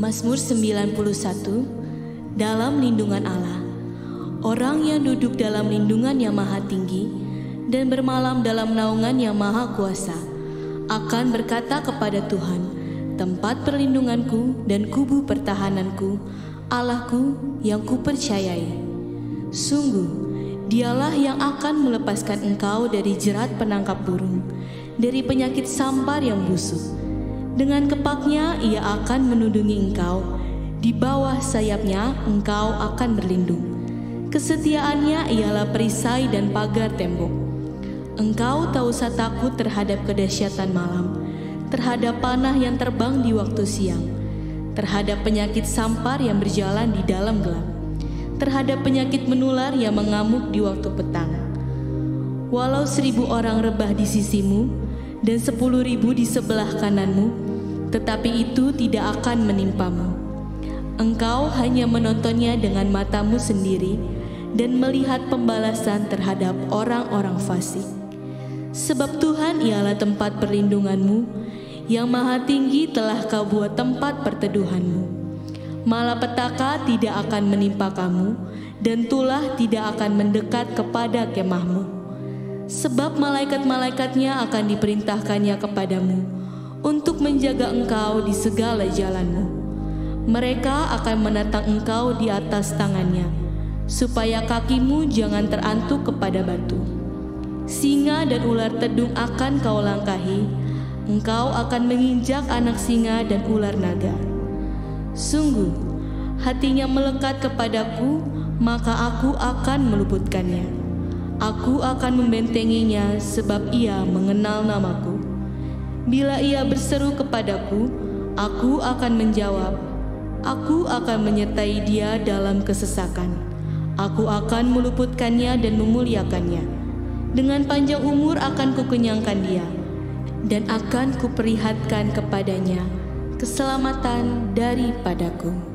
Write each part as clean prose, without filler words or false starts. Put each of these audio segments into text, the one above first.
Mazmur 91. Dalam lindungan Allah. Orang yang duduk dalam lindungan yang maha tinggi dan bermalam dalam naungan yang maha kuasa akan berkata kepada Tuhan, tempat perlindunganku dan kubu pertahananku, Allahku yang kupercayai. Sungguh, dialah yang akan melepaskan engkau dari jerat penangkap burung, dari penyakit sampar yang busuk. Dengan kepaknya ia akan menundungi engkau, di bawah sayapnya engkau akan berlindung. Kesetiaannya ialah perisai dan pagar tembok. Engkau tak usah takut terhadap kedahsyatan malam, terhadap panah yang terbang di waktu siang, terhadap penyakit sampar yang berjalan di dalam gelap, terhadap penyakit menular yang mengamuk di waktu petang. Walau 1000 orang rebah di sisimu dan 10.000 di sebelah kananmu, tetapi itu tidak akan menimpamu. Engkau hanya menontonnya dengan matamu sendiri dan melihat pembalasan terhadap orang-orang fasik. Sebab Tuhan ialah tempat perlindunganmu, yang maha tinggi telah kau buat tempat perteduhanmu. Malapetaka tidak akan menimpa kamu, dan tulah tidak akan mendekat kepada kemahmu. Sebab malaikat-malaikatnya akan diperintahkannya kepadamu untuk menjaga engkau di segala jalanmu. Mereka akan menatang engkau di atas tangannya, supaya kakimu jangan terantuk kepada batu. Singa dan ular tedung akan kau langkahi, engkau akan menginjak anak singa dan ular naga. Sungguh, hatinya melekat kepadaku, maka aku akan meluputkannya. Aku akan membentenginya sebab ia mengenal namaku. Bila ia berseru kepadaku, aku akan menjawab. Aku akan menyertai dia dalam kesesakan. Aku akan meluputkannya dan memuliakannya. Dengan panjang umur akan kukenyangkan dia, dan akan kuperlihatkan kepadanya keselamatan daripadaku.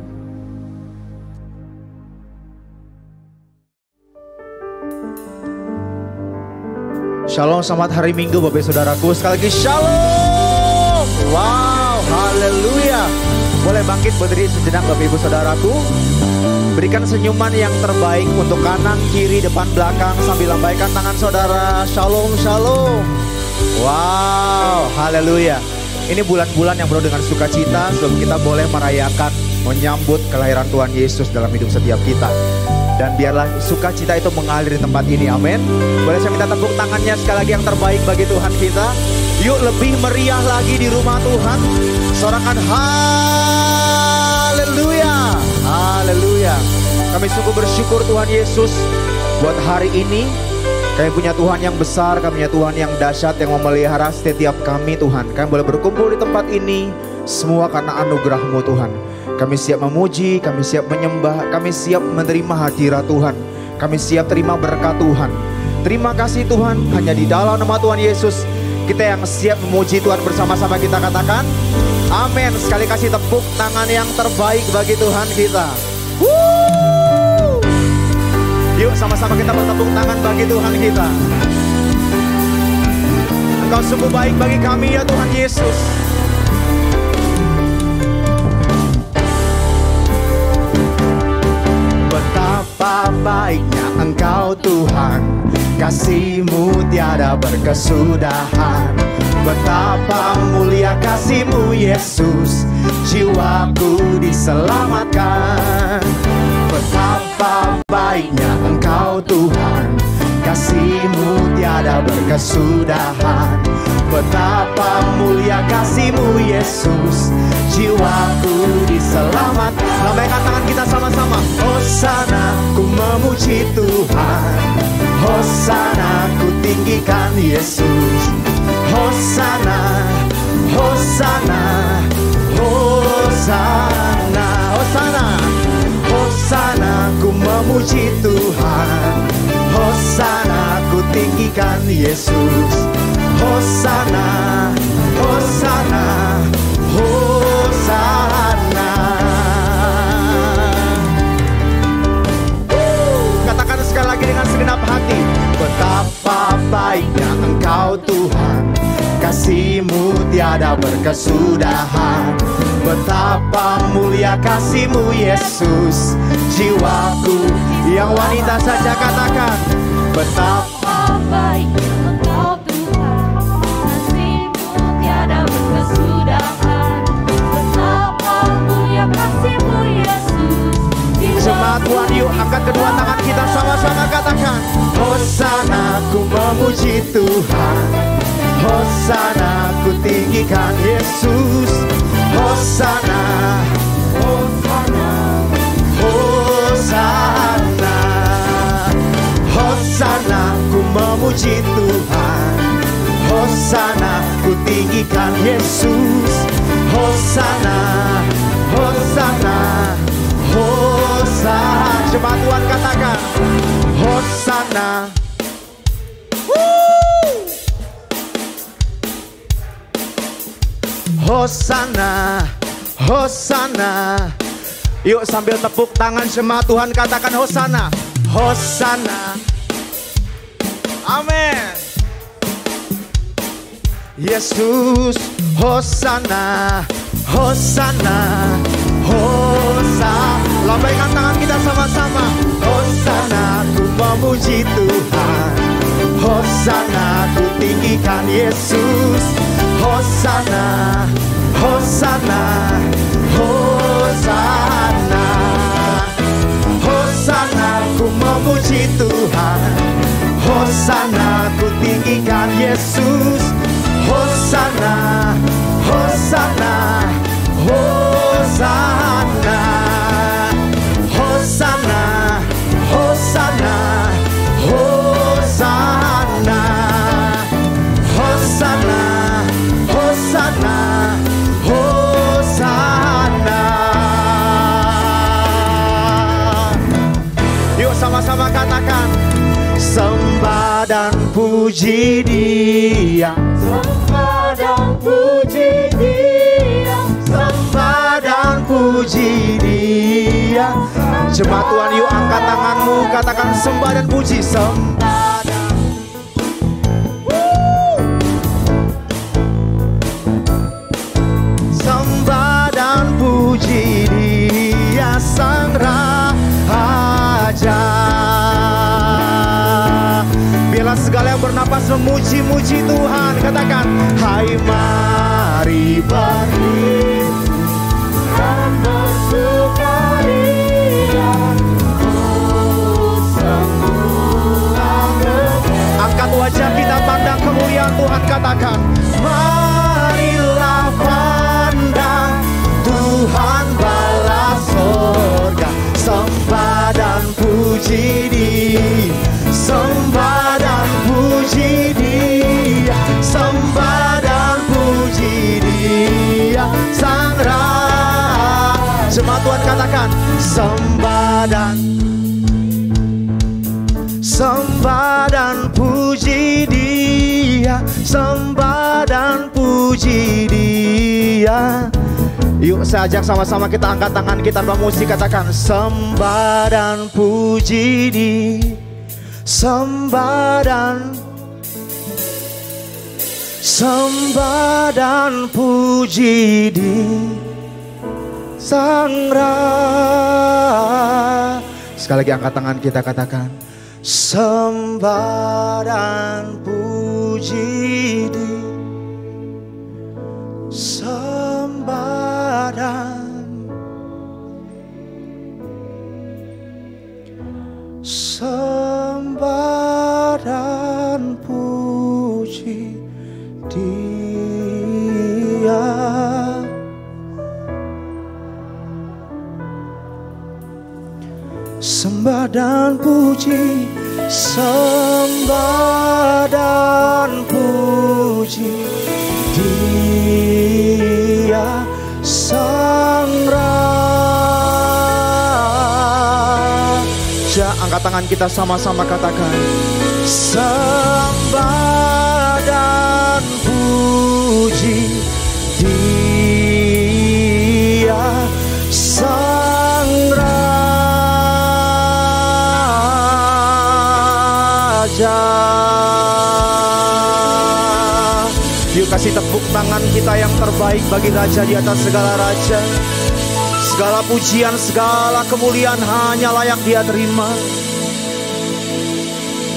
Shalom, selamat hari Minggu Bapak Saudaraku. Sekali lagi shalom. Wow, haleluya. Boleh bangkit berdiri sejenak Bapak Ibu Saudaraku. Berikan senyuman yang terbaik untuk kanan, kiri, depan, belakang sambil lambaikan tangan saudara. Shalom, shalom. Wow, haleluya. Ini bulan-bulan yang penuh dengan sukacita sebab kita boleh merayakan, menyambut kelahiran Tuhan Yesus dalam hidup setiap kita. Dan biarlah sukacita itu mengalir di tempat ini, amin. Boleh saya minta tepuk tangannya sekali lagi yang terbaik bagi Tuhan kita. Yuk lebih meriah lagi di rumah Tuhan. Sorakan haleluya, haleluya. Kami sungguh bersyukur Tuhan Yesus buat hari ini. Kami punya Tuhan yang besar, kami punya Tuhan yang dahsyat yang memelihara setiap kami Tuhan. Kami boleh berkumpul di tempat ini semua karena anugerah-Mu Tuhan. Kami siap memuji, kami siap menyembah, kami siap menerima hadirat Tuhan. Kami siap terima berkat Tuhan. Terima kasih Tuhan, hanya di dalam nama Tuhan Yesus kita yang siap memuji Tuhan bersama-sama kita katakan amin. Sekali kasih tepuk tangan yang terbaik bagi Tuhan kita. Yuk sama-sama kita bertepuk tangan bagi Tuhan kita. Engkau sungguh baik bagi kami ya Tuhan Yesus. Betapa baiknya Engkau Tuhan, kasih-Mu tiada berkesudahan. Betapa mulia kasih-Mu Yesus, jiwaku diselamatkan. Betapa baiknya Engkau Tuhan, kasih-Mu tiada berkesudahan. Betapa mulia kasih-Mu Yesus, jiwaku diselamatkan. Lambaikan tangan kita sama-sama. Hosana, ku memuji Tuhan. Hosana, ku tinggikan Yesus. Hosana, Hosana, Hosana, Hosana, Hosana, ku memuji Tuhan. Hosana, ku tinggikan Yesus. Hosana, Hosana, Hosana. Katakan sekali lagi dengan segenap hati. Betapa baiknya Engkau Tuhan, kasih-Mu tiada berkesudahan. Betapa mulia kasih-Mu Yesus, jiwaku. Yang wanita saja katakan. Betapa baiknya Engkau Tuhan, kasih-Mu tiada berkesudahan. Betapa mulia kasih-Mu Yesus. Jemaat Tuhan, yuk angkat kedua tangan kita sama-sama katakan. Hosana, ku memuji Tuhan. Hosana, ku tinggikan Yesus. Hosana, Hosana, Hosana, Hosana, ku memuji Tuhan. Hosana, ku tinggikan Yesus. Hosana, Hosana, Hosana. Jemaat Tuhan katakan Hosana. Hosana, Hosana. Yuk sambil tepuk tangan jemaat Tuhan katakan Hosana, Hosana. Amin. Yesus, Hosana, Hosana, Hosana. Lambaikan tangan kita sama-sama. Hosana, ku memuji Tuhan. Hosana, ku tinggikan Yesus. Hosana, Hosana, Hosana. Hosana, ku memuji Tuhan. Hosana, ku tinggikan Yesus. Hosana, Hosana, Hosana. Hosana, Hosana, Hosana. Hosana, Hosana, Hosana. Yuk sama-sama katakan. Sembah dan puji Dia, sembah dan puji Dia, sembah dan puji Dia. Jemaat Tuhan, yuk angkat tanganmu, katakan sembah dan puji. Sembah dan sembah dan puji Dia Sang Raja. Biarlah segala yang bernapas memuji-muji Tuhan. Katakan, hai mari berdiri dan bersukaria. Angkat wajah kita, pandang kemuliaan Tuhan. Katakan, marilah pandang Tuhan bala sorga. Sembah dan puji Dia, sembah dan puji Dia, sembah dan puji Dia Sang Raja. Jemaat Tuhan katakan, sembah dan puji sembah dan puji Dia. Yuk saya ajak sama-sama kita angkat tangan kita tanpa musik, katakan sembah dan puji Dia. Sembah dan puji Dia Sang Raja. Sekali lagi angkat tangan kita, katakan sembah dan puji Dia. Sembah dan puji Dia. Sembah dan puji, sembah dan puji Dia Sang Raja. Angkat tangan kita sama-sama, katakan sembah dan puji Dia Sang Raja. Yuk kasih tepuk tangan kita yang terbaik bagi Raja di atas segala raja. Segala pujian, segala kemuliaan hanya layak Dia terima.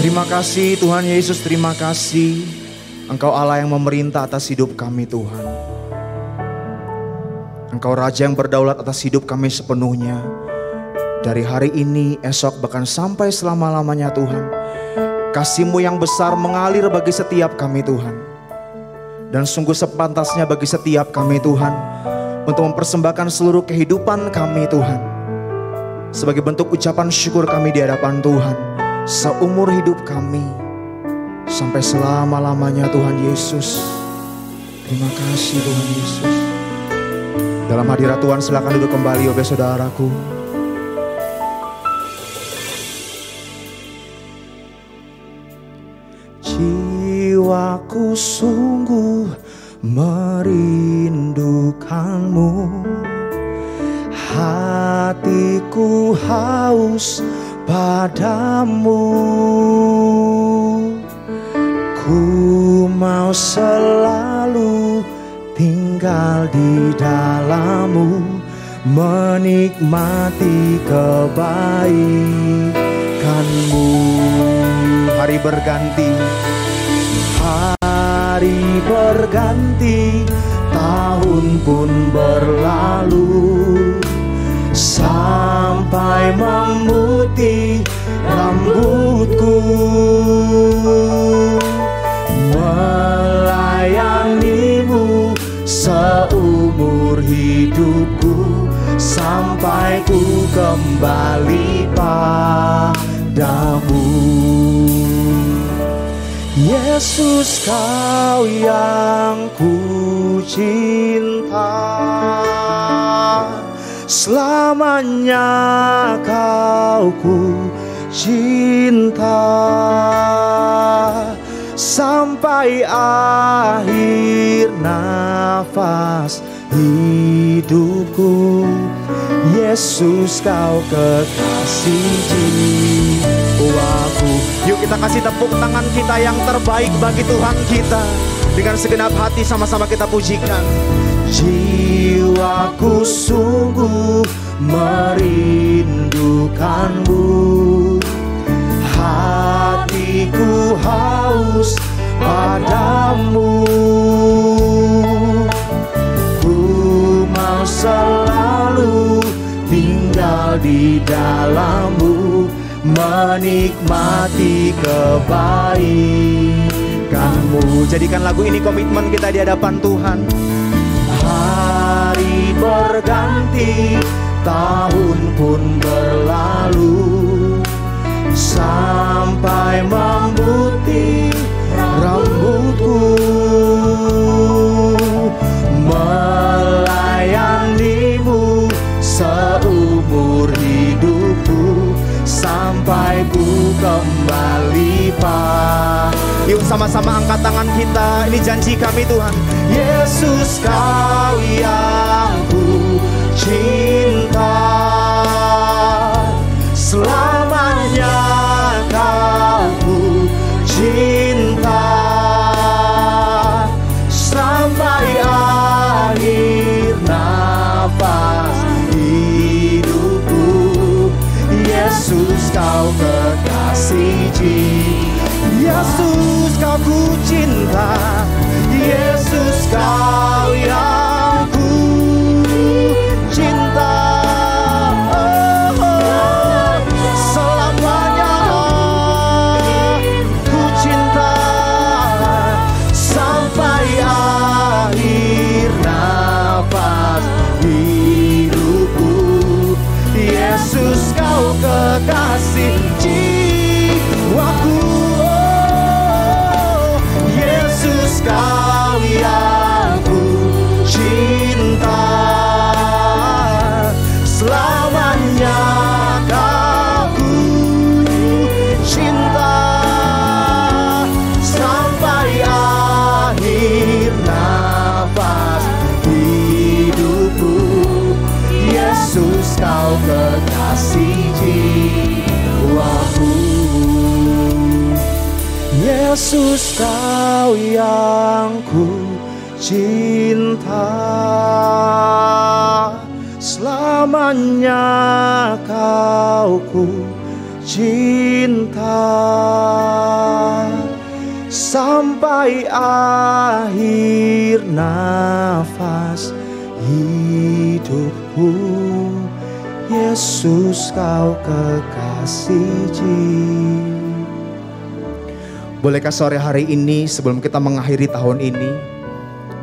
Terima kasih Tuhan Yesus, terima kasih Engkau Allah yang memerintah atas hidup kami Tuhan. Engkau Raja yang berdaulat atas hidup kami sepenuhnya. Dari hari ini, esok, bahkan sampai selama-lamanya Tuhan. Kasih-Mu yang besar mengalir bagi setiap kami Tuhan. Dan sungguh sepantasnya bagi setiap kami Tuhan, untuk mempersembahkan seluruh kehidupan kami Tuhan, sebagai bentuk ucapan syukur kami di hadapan Tuhan, seumur hidup kami, sampai selama-lamanya Tuhan Yesus. Terima kasih Tuhan Yesus. Dalam hadirat Tuhan silakan duduk kembali oleh saudaraku. Jiwaku sungguh merindukan-Mu, hatiku haus padamu. Ku mau selalu tinggal di dalam-Mu, menikmati kebaikan-Mu. Hari berganti, hari berganti, tahun pun berlalu, sampai memutih rambutku. Melayani-Mu seumur hidupku, sampai ku kembali padamu. Yesus, Kau yang ku cinta, selamanya Kau ku cinta, sampai akhir nafas hidupku. Yesus, Kau kekasih jiwaku. Yuk kita kasih tepuk tangan kita yang terbaik bagi Tuhan kita. Dengan segenap hati sama-sama kita pujikan. Jiwaku sungguh merindukan-Mu, hatiku haus padamu. Ku mau selalu tinggal di dalam-Mu, menikmati kebaikan-Mu. Jadikan lagu ini komitmen kita di hadapan Tuhan. Hari berganti, tahun pun berlalu, sampai memutih rambutku. Melayani-Mu seumur hidupku, sampai ku kembali padamu. Yuk sama-sama sama-sama angkat tangan kita. Ini janji kami Tuhan. Yesus Kau yang ku cinta, selamanya Kau ku cinta, sampai akhir nafas hidupku. Yesus Kau kekasih jiwa, Yesus Kau ku cinta, Yesus Kau yang ku cinta, selamanya ku cinta, sampai akhir nafas hidupku. Yesus Kau kekasih jiwaku, Yesus Kau yang ku cinta, selamanya Kau ku cinta, sampai akhir nafas hidupku. Yesus Kau kekasih jiwaku, Yesus Kau yang ku cinta, selamanya Kau ku cinta, sampai akhir nafas hidupku. Yesus Kau kekasih jiwa. Bolehkah sore hari ini sebelum kita mengakhiri tahun ini,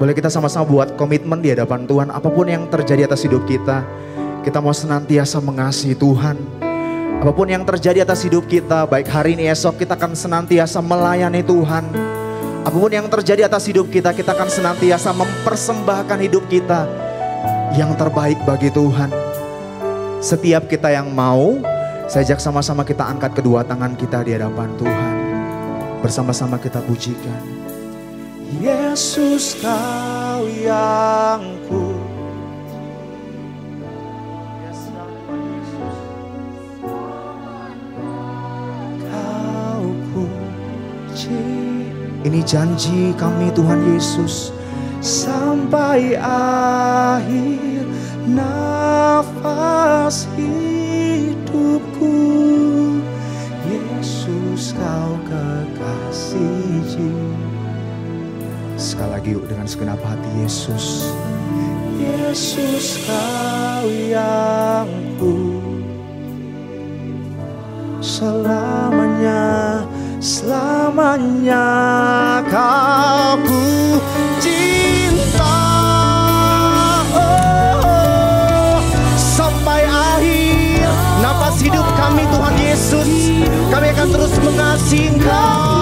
boleh kita sama-sama buat komitmen di hadapan Tuhan. Apapun yang terjadi atas hidup kita mau senantiasa mengasihi Tuhan. Apapun yang terjadi atas hidup kita, baik hari ini esok, kita akan senantiasa melayani Tuhan. Apapun yang terjadi atas hidup kita akan senantiasa mempersembahkan hidup kita yang terbaik bagi Tuhan. Setiap kita yang mau, saya ajak sama-sama kita angkat kedua tangan kita di hadapan Tuhan. Bersama-sama kita pujikan. Yesus Kau yang ku, Kau ku cinta. Ini janji kami Tuhan Yesus, sampai akhir nafas hidupku. Yesus Kau kekasih jiwa. Sekali lagi yuk dengan segenap hati. Yesus, Yesus Kau yang ku, selamanya, selamanya Kau ku cinta, sampai akhir nafas hidup kami Tuhan Yesus. Kami akan terus mengasihi Engkau.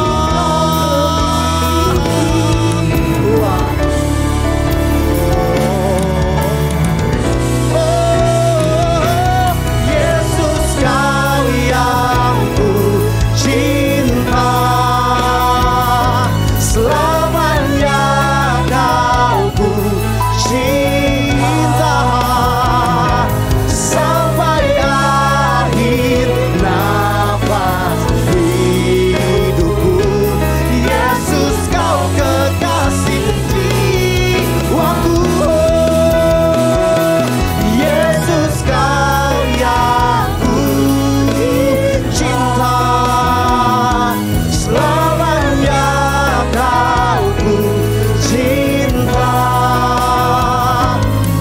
Yesus Kau yang ku cinta, selamanya Kau ku cinta, sampai akhir nafas hidupku. Yesus Kau kekasih jiwaku, Yesus Kau yang ku cinta, selamanya Kau ku cinta,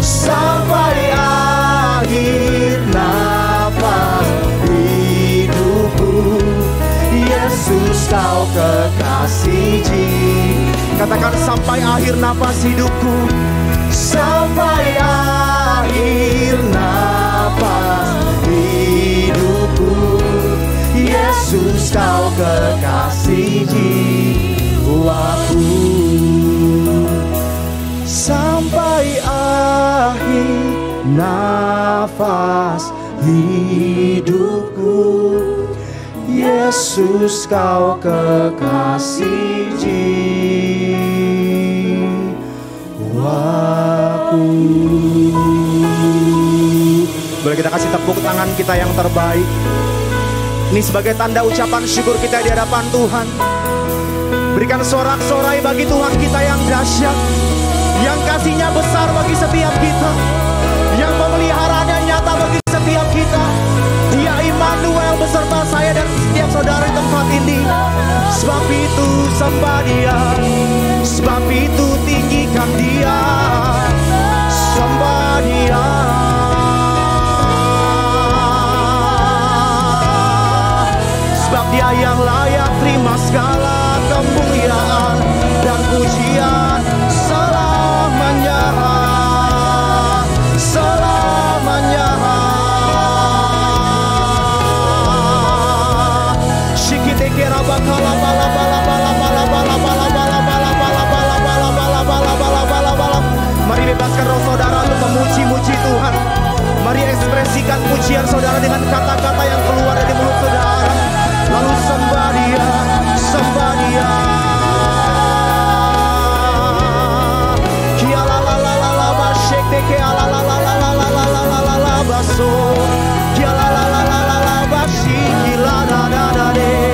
sampai akhir nafas hidupku. Yesus Kau kekasih jiwa. Katakan sampai akhir nafas hidupku, sampai akhir nafas hidupku. Yesus Kau kekasih jiwaku, sampai akhir nafas hidupku. Yesus Yesus kau kekasih jiwaku. Boleh kita kasih tepuk tangan kita yang terbaik. Ini sebagai tanda ucapan syukur kita di hadapan Tuhan. Berikan sorak-sorai bagi Tuhan kita yang dahsyat, yang kasihnya besar bagi setiap kita, yang pemeliharaannya nyata bagi setiap kita. Dia Immanuel beserta saya dan setiap saudara di tempat ini. Sebab itu sembah Dia, sebab itu tinggikan Dia, sembah Dia. Sebab Dia yang layak terima segala kemuliaan dan pujian selamanya, selamanya. Shikiteke rabakala bala bala bala bala bala bala bala bala bala bala bala bala bala bala bala bala. Mari bebaskan roh saudara untuk memuji-muji Tuhan. Mari ekspresikan pujian saudara dengan kata-kata yang keluar dari mulut saudara. Lalu sembah Dia, sembah Dia. Kia la la la la la ba shake teke la la la la la la la la la la la ba so. Kia la la la la la la ba shiki la da da da de.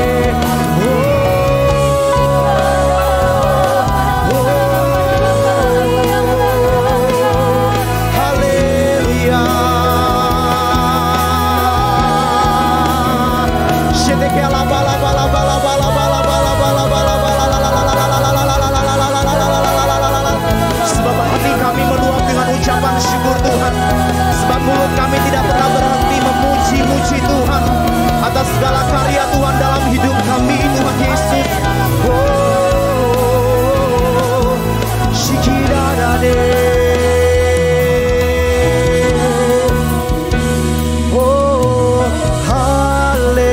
Syukur Tuhan, sebab mulut kami tidak pernah berhenti memuji-muji Tuhan atas segala karya Tuhan dalam hidup kami, Tuhan Yesus. Oh, shikidadade. Oh, haleluya.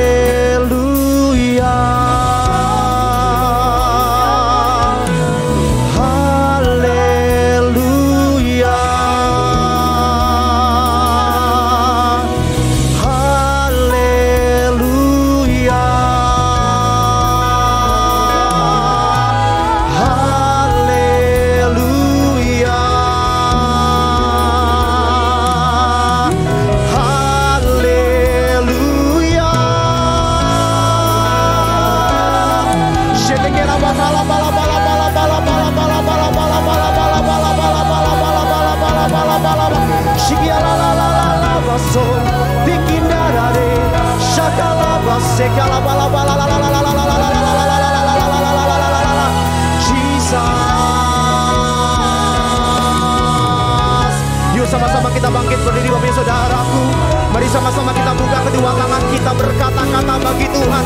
Yuk sama-sama kita bangkit berdiri Bapak Saudaraku. Mari sama-sama kita buka kedua tangan kita, berkata-kata bagi Tuhan.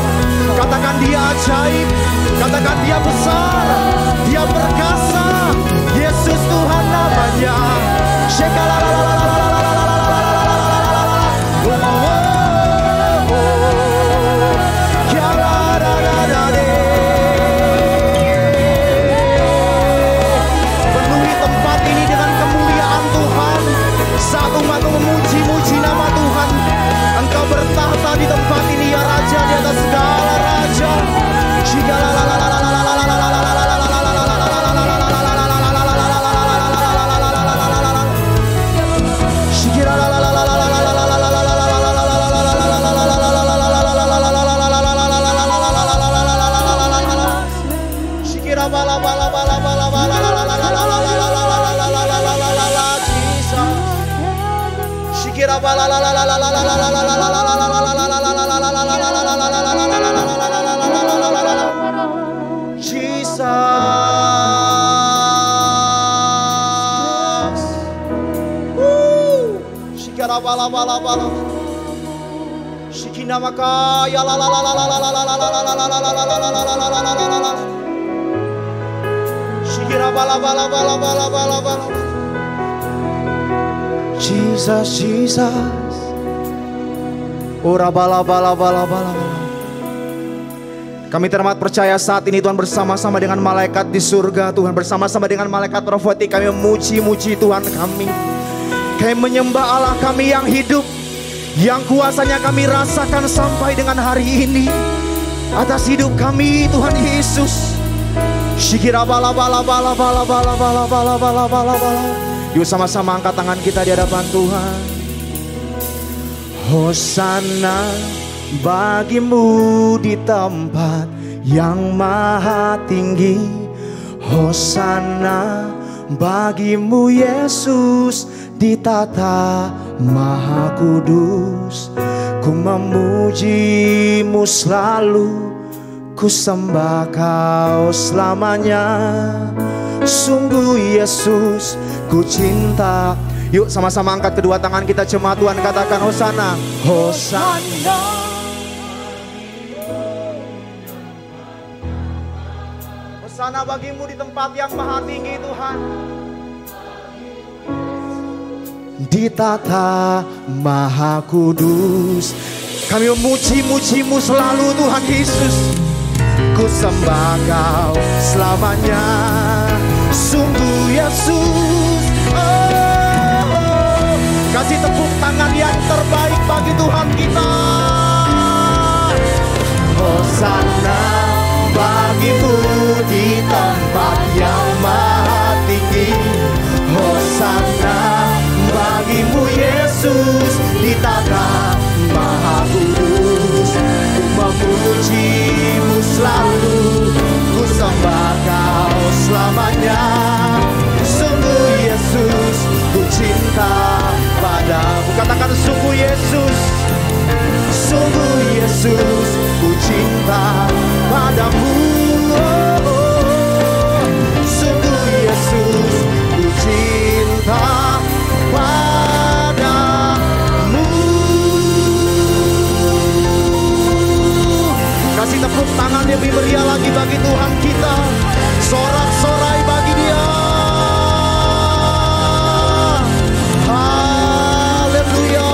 Katakan Dia ajaib, katakan Dia besar, Dia perkasa. Yesus Tuhan namanya. Penuhi tempat ini dengan kemuliaan Tuhan. Saat umatmu memuji-muji nama Tuhan, Engkau bertahta di tempat ini ya Raja, di atas segala raja. Jesus, Jesus. Ora bala bala bala bala. Kami teramat percaya saat ini Tuhan bersama-sama dengan malaikat di surga, Tuhan bersama-sama dengan malaikat profetik kami memuji-muji Tuhan kami. Kami menyembah Allah kami yang hidup, yang kuasanya kami rasakan sampai dengan hari ini. atas hidup kami Tuhan Yesus. Yuk sama-sama angkat tangan kita di hadapan Tuhan. Hosana bagimu di tempat yang maha tinggi. Hosana bagimu Yesus di tata maha kudus. Ku memujimu selalu, ku sembah kau selamanya. Sungguh Yesus ku cinta. Yuk sama-sama angkat kedua tangan kita, jemaat Tuhan, katakan Hosana. Hosana. Hosana bagimu di tempat yang maha tinggi Tuhan. Di tata maha kudus. Kami memuji-mujimu selalu Tuhan Yesus. Ku sembah kau selamanya. Sungguh Yesus. Kasih tepuk tangan yang terbaik bagi Tuhan kita. Hosana bagimu di tempat yang maha tinggi. Hosana bagimu Yesus di tata maha kudus. Ku memujimu selalu, ku sembah kau selamanya. Sungguh Yesus ku cinta padamu. Katakan sungguh Yesus. Sungguh Yesus ku cinta padamu. Sungguh Yesus ku cinta padamu. Kasih tepuk tangan yang lebih meriah lagi bagi Tuhan kita. Sorak-sorai bagi Dia. Haleluya.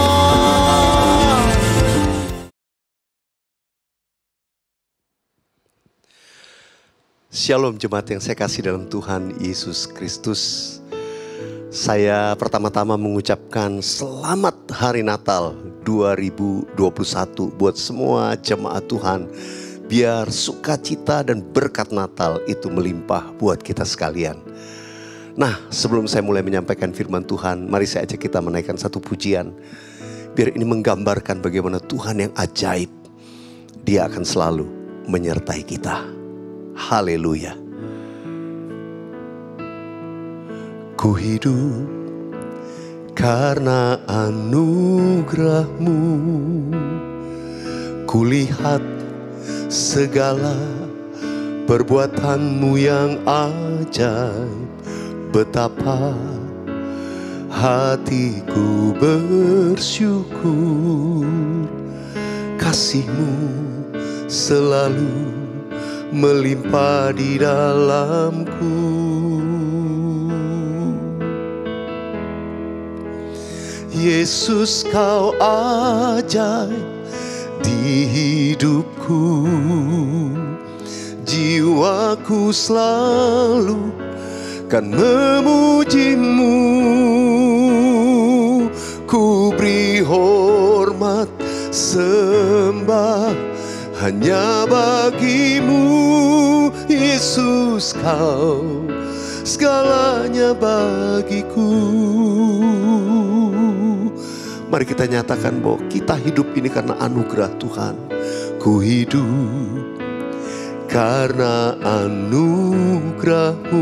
Shalom jemaat yang saya kasih dalam Tuhan Yesus Kristus. Saya pertama-tama mengucapkan selamat Hari Natal 2021 buat semua jemaat Tuhan. Biar sukacita dan berkat Natal itu melimpah buat kita sekalian. Nah, sebelum saya mulai menyampaikan firman Tuhan, mari saya ajak kita menaikkan satu pujian. Biar ini menggambarkan bagaimana Tuhan yang ajaib. Dia akan selalu menyertai kita. Haleluya. Ku hidup karena anugerah-Mu. Kulihat segala perbuatan-Mu yang ajaib. Betapa hatiku bersyukur. Kasih-Mu selalu melimpah di dalamku. Yesus, Kau ajaib di hidupku. Jiwaku selalu kan memuji-Mu. Ku beri hormat sembah hanya bagi-Mu. Yesus, Kau segalanya bagiku. Mari kita nyatakan bahwa kita hidup ini karena anugerah Tuhan. Ku hidup karena anugerah-Mu.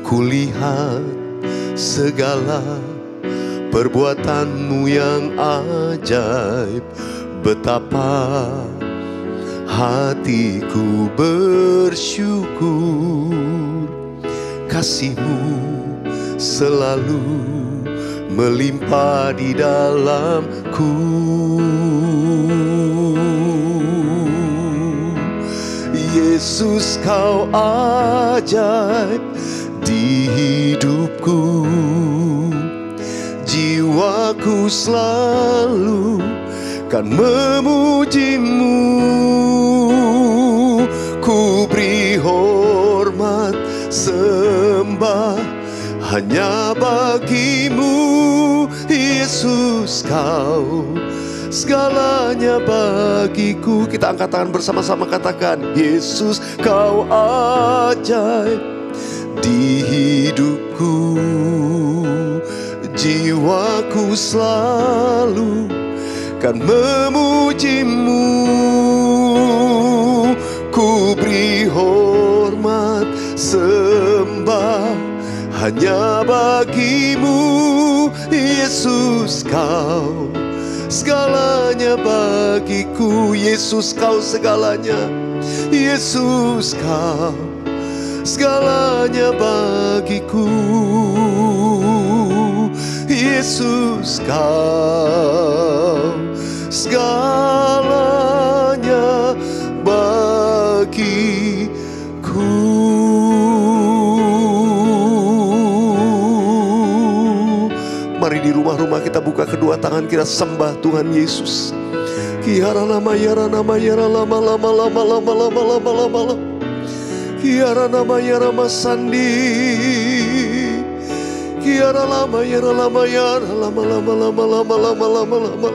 Kulihat segala perbuatan-Mu yang ajaib. Betapa hatiku bersyukur. Kasih-Mu selalu melimpah di dalamku. Yesus, Kau ajaib di hidupku. Jiwaku selalu kan memuji-Mu. Ku beri hormat sembah hanya bagi-Mu. Yesus, Kau segalanya bagiku. Kita angkat tangan bersama-sama, katakan, Yesus kau ajaib di hidupku. Jiwaku selalu kan memujimu. Ku beri hormat sembah hanya bagimu. Yesus kau segalanya bagiku. Yesus kau segalanya. Yesus kau segalanya bagiku. Yesus kau segalanya bagiku. Mari di rumah-rumah kita buka kedua tangan, kita sembah Tuhan Yesus. Kiara nama yara nama yara lama lama lama lama lama lama lama lama. Kiara nama yara masandi. Kiara lama yara lama yara lama lama lama lama lama lama lama.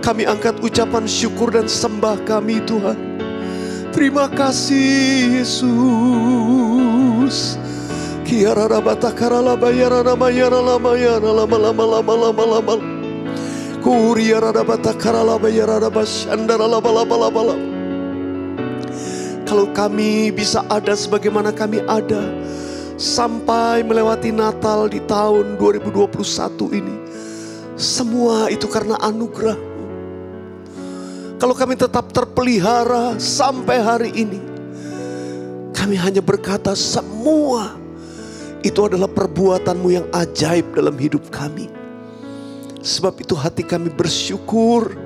Kami angkat ucapan syukur dan sembah kami Tuhan. Terima kasih Yesus. Kiara rabata karala bayara nama yara lama yara lama lama lama lama lama. Kuria rabata karala bayara rabashandara lama lama lama lama. Kalau kami bisa ada sebagaimana kami ada sampai melewati Natal di tahun 2021 ini, semua itu karena anugerah. Kalau kami tetap terpelihara sampai hari ini, kami hanya berkata semua itu adalah perbuatan-Mu yang ajaib dalam hidup kami. Sebab itu hati kami bersyukur.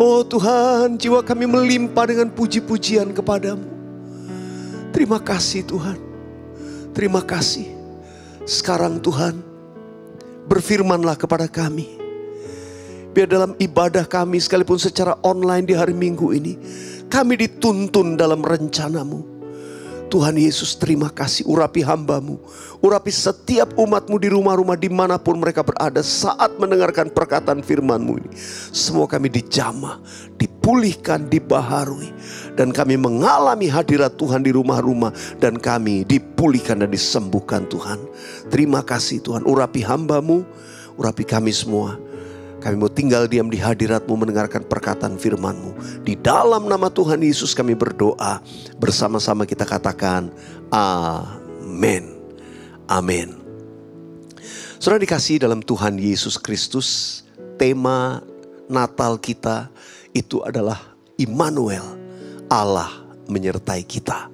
Oh Tuhan, jiwa kami melimpah dengan puji-pujian kepadamu. Terima kasih Tuhan. Terima kasih. Sekarang Tuhan, berfirmanlah kepada kami. Biar dalam ibadah kami sekalipun secara online di hari Minggu ini, kami dituntun dalam rencana-Mu. Tuhan Yesus, terima kasih. Urapi hamba-Mu, urapi setiap umat-Mu di rumah-rumah dimanapun mereka berada saat mendengarkan perkataan firman-Mu ini. Semua kami dijamah, dipulihkan, dibaharui, dan kami mengalami hadirat Tuhan di rumah-rumah, dan kami dipulihkan dan disembuhkan Tuhan. Terima kasih Tuhan. Urapi hamba-Mu, urapi kami semua. Kami mau tinggal diam di hadirat-Mu mendengarkan perkataan firman-Mu. Di dalam nama Tuhan Yesus kami berdoa. Bersama-sama kita katakan amin. Amin. Saudara dikasihi dalam Tuhan Yesus Kristus, tema Natal kita itu adalah Immanuel, Allah menyertai kita.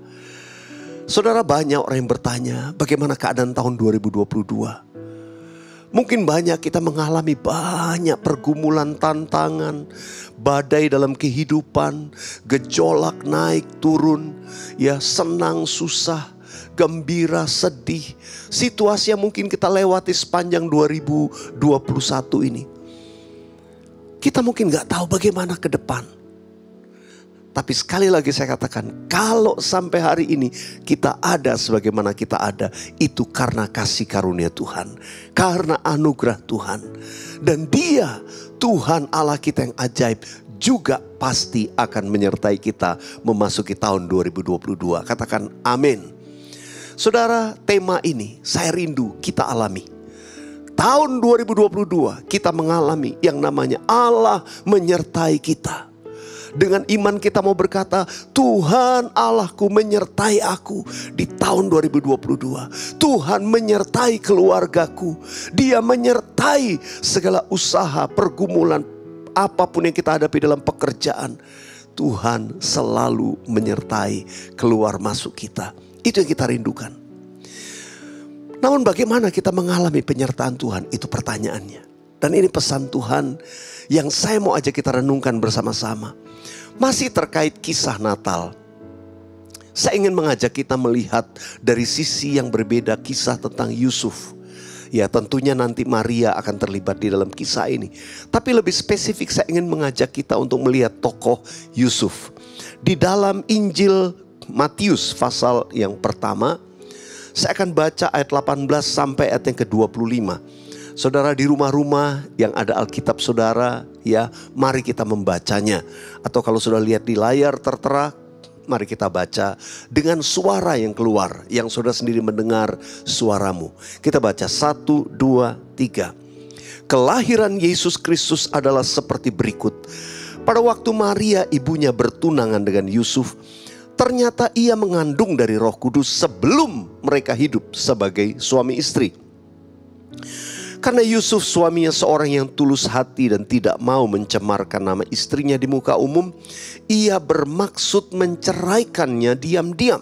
Saudara, banyak orang yang bertanya bagaimana keadaan tahun 2022. Mungkin banyak kita mengalami banyak pergumulan, tantangan, badai dalam kehidupan, gejolak naik turun, ya senang susah, gembira sedih. Situasi yang mungkin kita lewati sepanjang 2021 ini. Kita mungkin gak tahu bagaimana ke depan. Tapi sekali lagi saya katakan, kalau sampai hari ini kita ada sebagaimana kita ada, itu karena kasih karunia Tuhan, karena anugerah Tuhan. Dan Dia, Tuhan Allah kita yang ajaib, juga pasti akan menyertai kita memasuki tahun 2022. Katakan amin. Saudara, tema ini saya rindu kita alami. Tahun 2022 kita mengalami yang namanya Allah menyertai kita. Dengan iman kita mau berkata, Tuhan Allahku menyertai aku di tahun 2022. Tuhan menyertai keluargaku. Dia menyertai segala usaha, pergumulan, apapun yang kita hadapi dalam pekerjaan. Tuhan selalu menyertai keluar masuk kita. Itu yang kita rindukan. Namun bagaimana kita mengalami penyertaan Tuhan? Itu pertanyaannya. Dan ini pesan Tuhan yang saya mau ajak kita renungkan bersama-sama. Masih terkait kisah Natal. Saya ingin mengajak kita melihat dari sisi yang berbeda kisah tentang Yusuf. Ya, tentunya nanti Maria akan terlibat di dalam kisah ini. Tapi lebih spesifik saya ingin mengajak kita untuk melihat tokoh Yusuf. Di dalam Injil Matius pasal yang pertama, saya akan baca ayat 18 sampai ayat yang ke-25. Saudara di rumah-rumah yang ada Alkitab saudara, ya, mari kita membacanya. Atau kalau sudah lihat di layar tertera, mari kita baca dengan suara yang keluar, yang saudara sendiri mendengar suaramu. Kita baca 1, 2, 3. Kelahiran Yesus Kristus adalah seperti berikut. Pada waktu Maria ibunya bertunangan dengan Yusuf, ternyata ia mengandung dari Roh Kudus sebelum mereka hidup sebagai suami istri. Karena Yusuf suaminya seorang yang tulus hati dan tidak mau mencemarkan nama istrinya di muka umum, ia bermaksud menceraikannya diam-diam.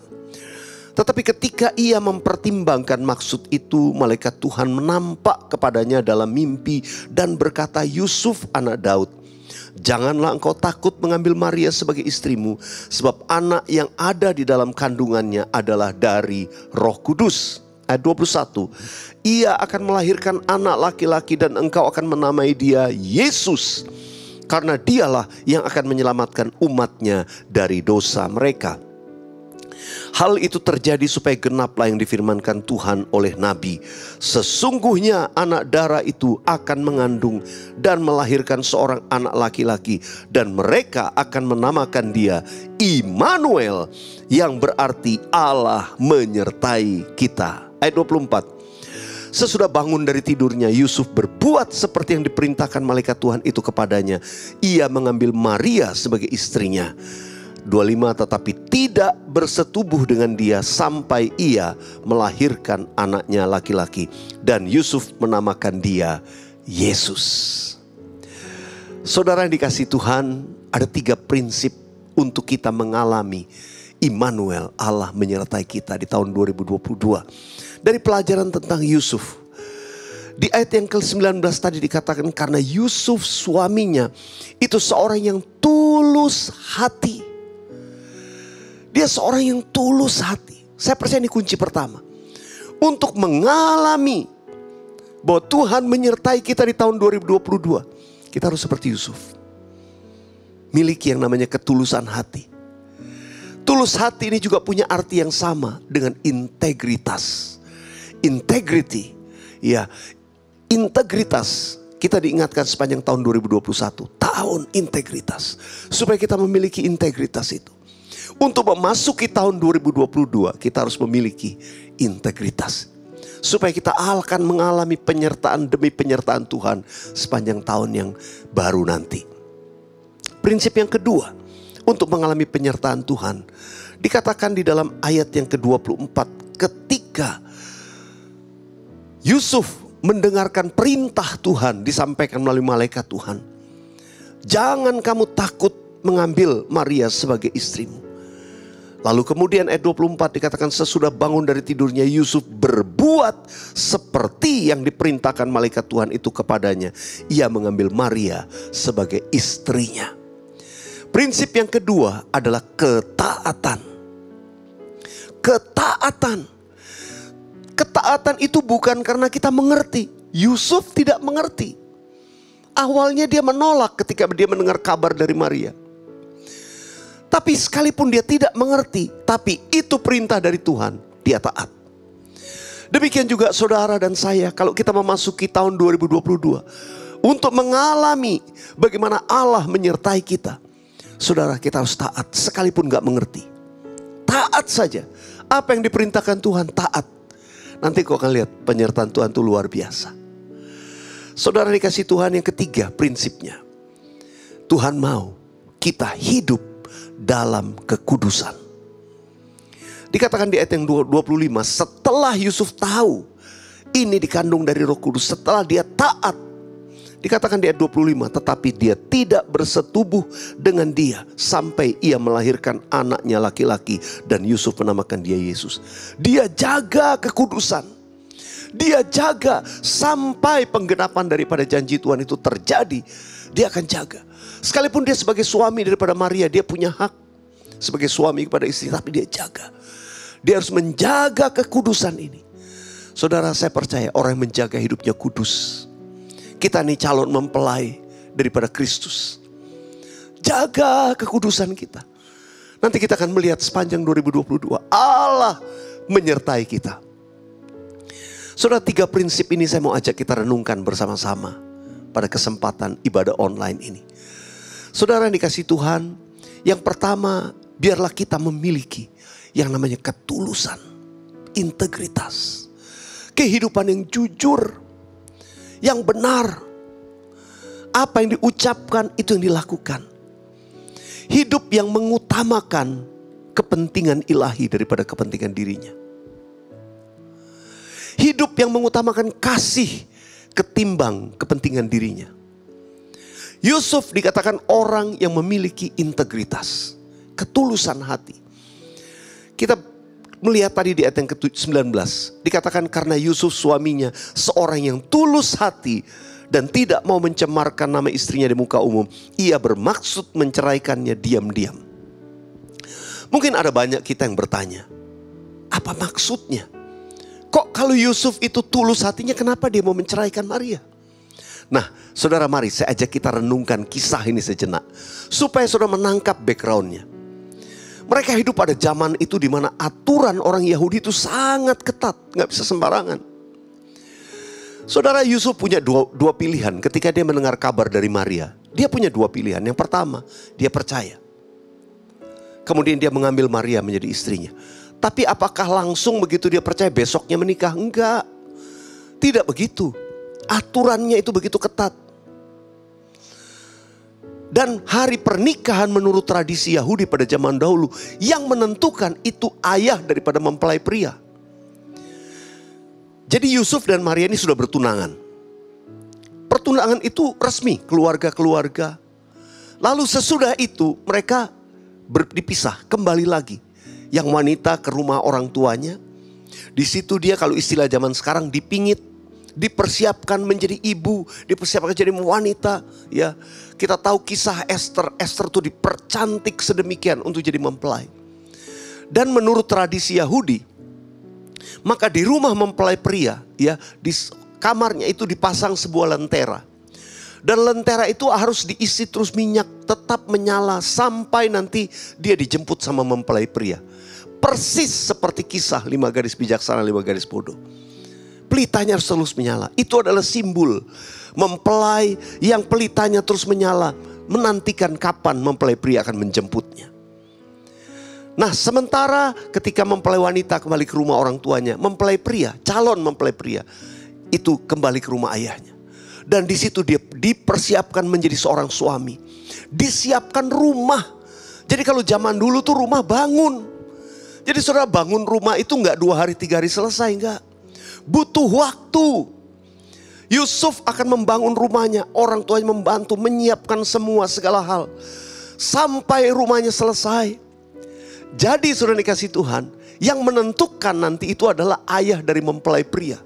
Tetapi ketika ia mempertimbangkan maksud itu, malaikat Tuhan menampak kepadanya dalam mimpi dan berkata, Yusuf anak Daud, janganlah engkau takut mengambil Maria sebagai istrimu, sebab anak yang ada di dalam kandungannya adalah dari Roh Kudus. Ayat 21, ia akan melahirkan anak laki-laki dan engkau akan menamai dia Yesus, karena dialah yang akan menyelamatkan umatnya dari dosa mereka. Hal itu terjadi supaya genaplah yang difirmankan Tuhan oleh Nabi. Sesungguhnya anak darah itu akan mengandung dan melahirkan seorang anak laki-laki, dan mereka akan menamakan dia Immanuel, yang berarti Allah menyertai kita. Ayat 24. Sesudah bangun dari tidurnya, Yusuf berbuat seperti yang diperintahkan malaikat Tuhan itu kepadanya. Ia mengambil Maria sebagai istrinya. 25, tetapi tidak bersetubuh dengan dia sampai ia melahirkan anaknya laki-laki, dan Yusuf menamakan dia Yesus. Saudara yang dikasihi Tuhan, ada 3 prinsip untuk kita mengalami Immanuel, Allah menyertai kita di tahun 2022. Dari pelajaran tentang Yusuf, di ayat yang ke-19 tadi dikatakan karena Yusuf suaminya itu seorang yang tulus hati. Dia seorang yang tulus hati. Saya percaya ini kunci pertama. Untuk mengalami bahwa Tuhan menyertai kita di tahun 2022, kita harus seperti Yusuf. Miliki yang namanya ketulusan hati. Tulus hati ini juga punya arti yang sama dengan integritas. Integrity, ya, integritas. Kita diingatkan sepanjang tahun 2021, tahun integritas, supaya kita memiliki integritas itu. Untuk memasuki tahun 2022, kita harus memiliki integritas, supaya kita akan mengalami penyertaan demi penyertaan Tuhan sepanjang tahun yang baru nanti. Prinsip yang kedua untuk mengalami penyertaan Tuhan dikatakan di dalam ayat yang ke-24, ketika Yusuf mendengarkan perintah Tuhan disampaikan melalui malaikat Tuhan. Jangan kamu takut mengambil Maria sebagai istrimu. Lalu kemudian ayat 24 dikatakan sesudah bangun dari tidurnya Yusuf berbuat seperti yang diperintahkan malaikat Tuhan itu kepadanya. Ia mengambil Maria sebagai istrinya. Prinsip yang kedua adalah ketaatan. Ketaatan. Ketaatan itu bukan karena kita mengerti. Yusuf tidak mengerti. Awalnya dia menolak ketika dia mendengar kabar dari Maria. Tapi sekalipun dia tidak mengerti, tapi itu perintah dari Tuhan, dia taat. Demikian juga saudara dan saya, kalau kita memasuki tahun 2022, untuk mengalami bagaimana Allah menyertai kita, saudara, kita harus taat sekalipun gak mengerti. Taat saja. Apa yang diperintahkan Tuhan, taat. Nanti kau akan lihat penyertaan Tuhan itu luar biasa. Saudara dikasih Tuhan, yang ketiga prinsipnya, Tuhan mau kita hidup dalam kekudusan. Dikatakan di ayat yang 25, setelah Yusuf tahu ini dikandung dari Roh Kudus, setelah dia taat, dikatakan di ayat 25, tetapi dia tidak bersetubuh dengan dia sampai ia melahirkan anaknya laki-laki, dan Yusuf menamakan dia Yesus. Dia jaga kekudusan. Dia jaga sampai penggenapan daripada janji Tuhan itu terjadi. Dia akan jaga. Sekalipun dia sebagai suami daripada Maria, dia punya hak sebagai suami kepada istri, tapi dia jaga. Dia harus menjaga kekudusan ini. Saudara, saya percaya orang yang menjaga hidupnya kudus. Kita nih calon mempelai daripada Kristus. Jaga kekudusan kita. Nanti kita akan melihat sepanjang 2022 Allah menyertai kita. Saudara, 3 prinsip ini saya mau ajak kita renungkan bersama-sama pada kesempatan ibadah online ini. Saudara yang dikasihi Tuhan, yang pertama, biarlah kita memiliki yang namanya ketulusan, integritas, kehidupan yang jujur, yang benar. Apa yang diucapkan itu yang dilakukan. Hidup yang mengutamakan kepentingan ilahi daripada kepentingan dirinya. Hidup yang mengutamakan kasih ketimbang kepentingan dirinya. Yusuf dikatakan orang yang memiliki integritas, ketulusan hati. Kita melihat tadi di ayat yang ke-19. Dikatakan karena Yusuf suaminya seorang yang tulus hati dan tidak mau mencemarkan nama istrinya di muka umum. Ia bermaksud menceraikannya diam-diam. Mungkin ada banyak kita yang bertanya, apa maksudnya? Kok kalau Yusuf itu tulus hatinya, kenapa dia mau menceraikan Maria? Nah, saudara, mari saya ajak kita renungkan kisah ini sejenak, supaya saudara menangkap backgroundnya. Mereka hidup pada zaman itu di mana aturan orang Yahudi itu sangat ketat, gak bisa sembarangan. Saudara, Yusuf punya dua pilihan ketika dia mendengar kabar dari Maria. Dia punya 2 pilihan. Yang pertama, dia percaya. Kemudian dia mengambil Maria menjadi istrinya. Tapi apakah langsung begitu dia percaya besoknya menikah? Enggak. Tidak begitu. Aturannya itu begitu ketat. Dan hari pernikahan menurut tradisi Yahudi pada zaman dahulu, yang menentukan itu ayah daripada mempelai pria. Jadi Yusuf dan Maria ini sudah bertunangan. Pertunangan itu resmi, keluarga-keluarga. Lalu sesudah itu mereka dipisah, kembali lagi. Yang wanita ke rumah orang tuanya. Di situ dia, kalau istilah zaman sekarang, dipingit, dipersiapkan menjadi ibu, dipersiapkan jadi wanita. Ya, kita tahu kisah Esther. Esther itu dipercantik sedemikian untuk jadi mempelai. Dan menurut tradisi Yahudi, maka di rumah mempelai pria, ya, di kamarnya itu dipasang sebuah lentera. Dan lentera itu harus diisi terus minyak, tetap menyala sampai nanti dia dijemput sama mempelai pria. Persis seperti kisah 5 gadis bijaksana, 5 gadis bodoh. Pelitanya harus terus menyala. Itu adalah simbol mempelai yang pelitanya terus menyala, menantikan kapan mempelai pria akan menjemputnya. Nah, sementara ketika mempelai wanita kembali ke rumah orang tuanya, mempelai pria, calon mempelai pria, itu kembali ke rumah ayahnya. Dan di situ dia dipersiapkan menjadi seorang suami. Disiapkan rumah. Jadi kalau zaman dulu tuh rumah bangun. Jadi saudara, bangun rumah itu enggak 2 hari 3 hari selesai, enggak. Butuh waktu. Yusuf akan membangun rumahnya. Orang tuanya membantu menyiapkan semua segala hal. Sampai rumahnya selesai. Jadi saudara dikasih Tuhan, yang menentukan nanti itu adalah ayah dari mempelai pria.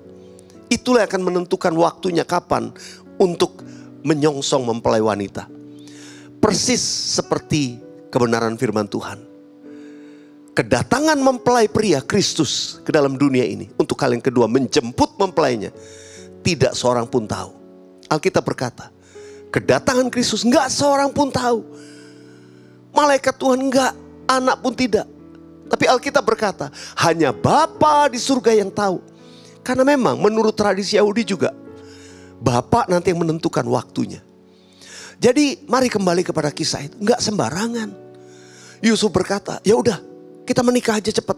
Itulah yang akan menentukan waktunya kapan untuk menyongsong mempelai wanita. Persis seperti kebenaran firman Tuhan. Kedatangan mempelai pria Kristus ke dalam dunia ini untuk kali yang kedua menjemput mempelainya, tidak seorang pun tahu. Alkitab berkata, kedatangan Kristus enggak seorang pun tahu. Malaikat Tuhan enggak, anak pun tidak. Tapi Alkitab berkata, hanya Bapa di surga yang tahu. Karena memang menurut tradisi Yahudi juga, Bapa nanti yang menentukan waktunya. Jadi mari kembali kepada kisah itu, enggak sembarangan. Yusuf berkata, ya udah, kita menikah aja cepat.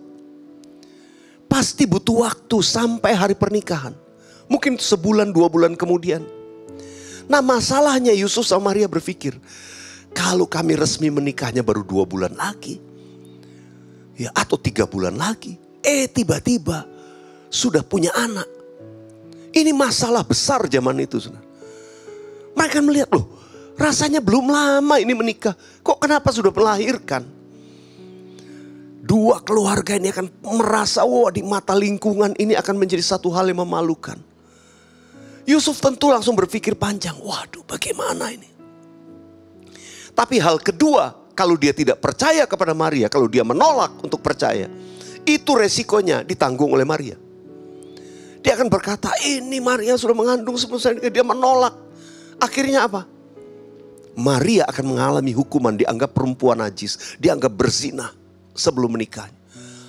Pasti butuh waktu sampai hari pernikahan. Mungkin 1 bulan 2 bulan kemudian. Nah, masalahnya Yusuf sama Maria berpikir, kalau kami resmi menikahnya baru 2 bulan lagi, ya, atau 3 bulan lagi, tiba-tiba sudah punya anak. Ini masalah besar zaman itu. Mereka melihat, loh, rasanya belum lama ini menikah, kok kenapa sudah melahirkan? 2 keluarga ini akan merasa, wah, di mata lingkungan ini akan menjadi satu hal yang memalukan. Yusuf tentu langsung berpikir panjang, waduh, bagaimana ini? Tapi hal kedua, kalau dia tidak percaya kepada Maria, kalau dia menolak untuk percaya, itu resikonya ditanggung oleh Maria. Dia akan berkata, ini Maria sudah mengandung sebelum saya nikah. Dia menolak. Akhirnya apa? Maria akan mengalami hukuman, dianggap perempuan najis, dianggap berzina sebelum menikah.